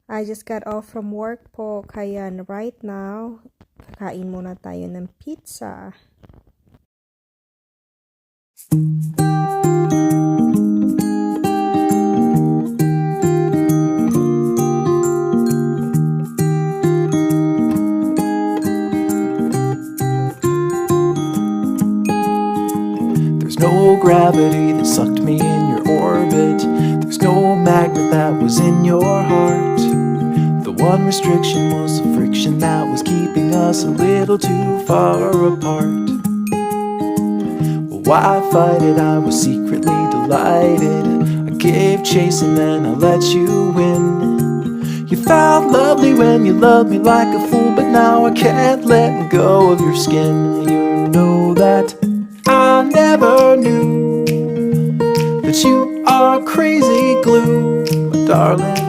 I just got off from work po, kaya right now, kakain muna tayo ng pizza. There's no gravity that sucked me in your orbit. There's no magnet that was in your heart. The one restriction was the friction that was keeping us a little too far apart. Well, why fight it? I was secretly delighted. I gave chase and then I let you win. You felt lovely when you loved me like a fool, but now I can't let go of your skin. You know that I never knew that you are crazy glue, my darling.